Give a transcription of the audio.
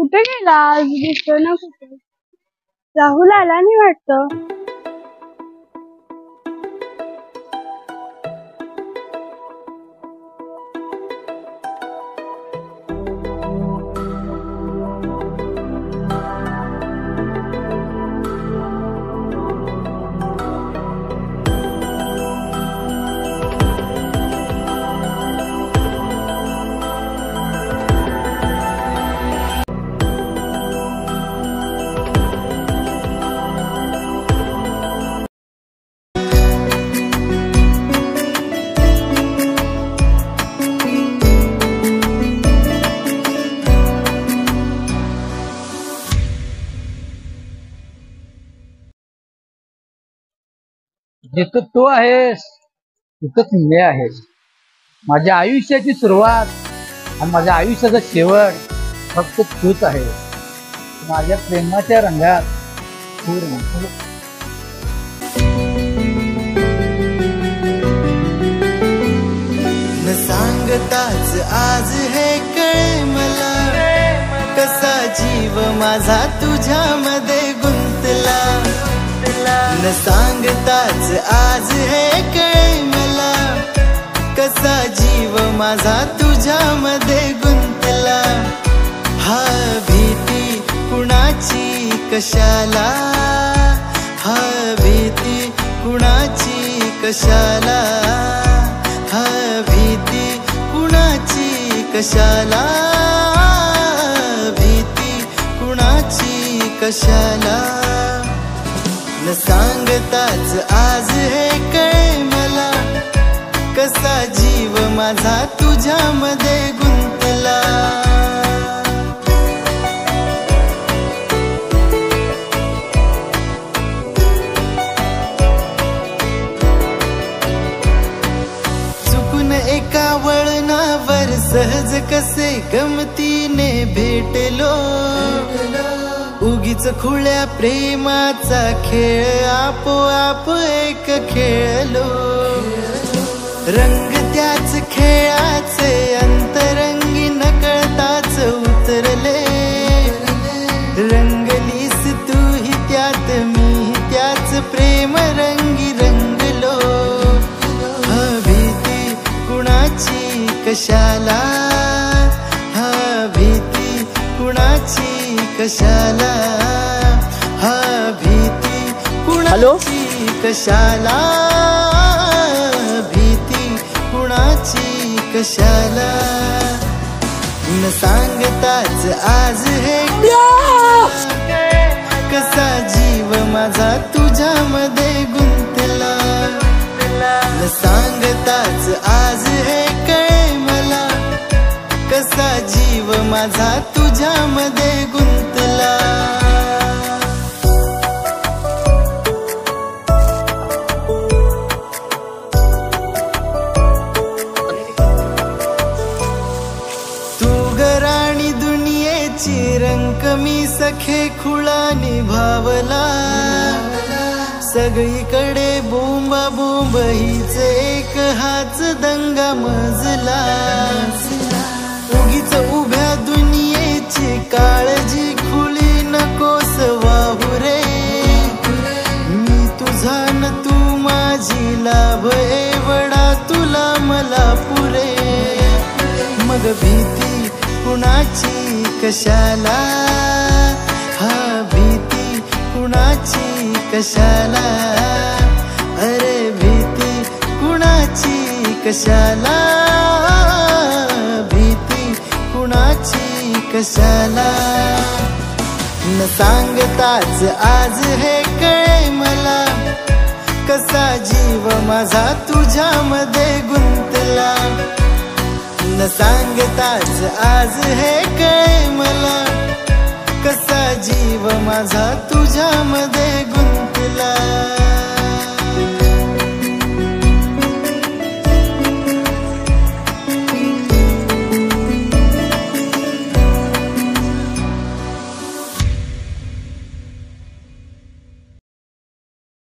कुठे गेला आज? दिसतो ना कुठे. राहुल आला नाही वाटतं. जिथं तू आहेस तिथंच मी आहे. माझ्या आयुष्याची सुरुवात आणि माझ्या आयुष्याचा शेवट फक्त तूच आहे. माझ्या प्रेमाच्या रंगात तू रंग. न सांगताच आज हे कळे मला, कसा जीव माझा तुझ्यामध्ये गुंतला. न सांगताच आज हे कळे मला, कसा जीव माझा तुझ्यामध्ये गुंतला. हा भीती कुणाची कशाला, हा भीती कुणाची कशाला, हा भीती कुणाची कशाला, भीती कुणाची कशाला. न सांगताच आज हे कळे मला, कसा जीव माझा तुझ्यामध्ये गुंतला. चुकून एका वळणावर सहज कसे गमतीने भेटलो. उगीच खुळ्या प्रेमाचा खेळ आपोआप एक खेळलो. रंग त्याच खेळाचे अंतरंगी नकळताच उतरले. रंगलीस तूही त्यात मी त्याच प्रेम रंगी रंगलो. हा भीती कुणाची कशाला, हा भीती कुणाची कशाला, हा भीती कुणाची कशाला, भीती कुणाची कशाला. न सांगताच आज हे कसा जीव माझा तुझ्यामध्ये गुंतला. न सांगताच आज हे कळे मला, कसा जीव माझा तुझ्यामध्ये गुंतला. तू गराणी दुनियेची रंक मी सखे खुळा निभावला. सगळीकडे बोंबा बोंब हीच एक हाच दंगा मजला. उगीच उभ्या दुनियेची काळजी खुली नकोस वाहू रे. मी तुझा न तू माझी लाभ एवढा तुला मला पुरे. मग भीती कुणाची कशाला, हा भीती कुणाची कशाला, अरे भीती कुणाची कशाला, भीती कुणाची कशाला. न सांगताच आज हे कळे मला, कसा जीव माझा तुझ्यामध्ये गुंतला. न सांगताच आज हे कळे मला, कसा जीव माझा तुझ्यामध्ये गुंतला.